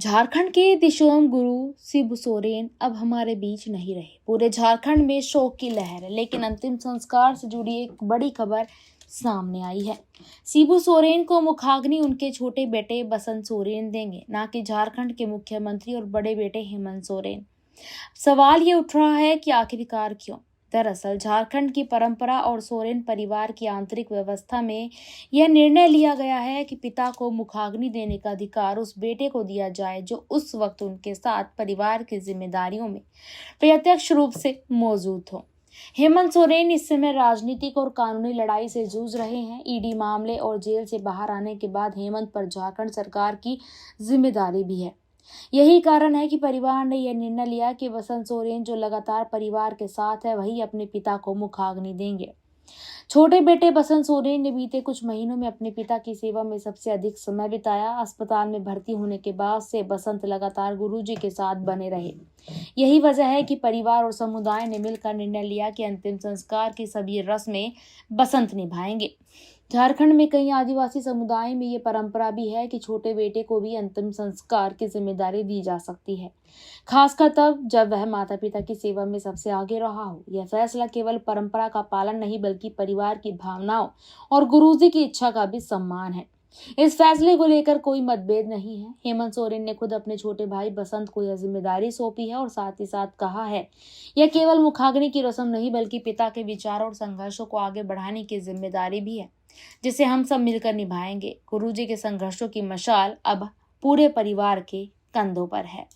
झारखंड के दिशोम गुरु शिबू सोरेन अब हमारे बीच नहीं रहे। पूरे झारखंड में शोक की लहर है, लेकिन अंतिम संस्कार से जुड़ी एक बड़ी खबर सामने आई है। शिबू सोरेन को मुखाग्नि उनके छोटे बेटे बसंत सोरेन देंगे, ना कि झारखंड के मुख्यमंत्री और बड़े बेटे हेमंत सोरेन। सवाल ये उठ रहा है कि आखिरकार क्यों? दरअसल झारखंड की परंपरा और सोरेन परिवार की आंतरिक व्यवस्था में यह निर्णय लिया गया है कि पिता को मुखाग्नि देने का अधिकार उस बेटे को दिया जाए जो उस वक्त उनके साथ परिवार की जिम्मेदारियों में प्रत्यक्ष रूप से मौजूद हो। हेमंत सोरेन इस समय राजनीतिक और कानूनी लड़ाई से जूझ रहे हैं। ईडी मामले और जेल से बाहर आने के बाद हेमंत पर झारखंड सरकार की जिम्मेदारी भी है। यही कारण है कि परिवार ने यह निर्णय लिया कि बसंत सोरेन, जो लगातार परिवार के साथ है, वही अपने पिता को मुखाग्नि देंगे। छोटे बेटे बसंत सोरेन ने बीते कुछ महीनों में अपने पिता की सेवा में सबसे अधिक समय बिताया। अस्पताल में भर्ती होने के बाद से बसंत लगातार गुरुजी के साथ बने रहे। यही वजह है कि परिवार और समुदाय ने मिलकर निर्णय लिया कि अंतिम संस्कार की सभी रस्में बसंत निभाएंगे। झारखंड में कई आदिवासी समुदाय में ये परंपरा भी है कि छोटे बेटे को भी अंतिम संस्कार की जिम्मेदारी दी जा सकती है, खासकर तब जब वह माता पिता की सेवा में सबसे आगे रहा हो। यह फैसला केवल परंपरा का पालन नहीं, बल्कि परिवार की भावनाओं और गुरुजी की इच्छा का भी सम्मान है। इस फैसले को लेकर कोई मतभेद नहीं है। हेमंत सोरेन ने खुद अपने छोटे भाई बसंत को यह जिम्मेदारी सौंपी है और साथ ही साथ कहा है, यह केवल मुखाग्नि की रस्म नहीं, बल्कि पिता के विचारों और संघर्षों को आगे बढ़ाने की जिम्मेदारी भी है, जिसे हम सब मिलकर निभाएंगे। गुरुजी के संघर्षों की मशाल अब पूरे परिवार के कंधों पर है।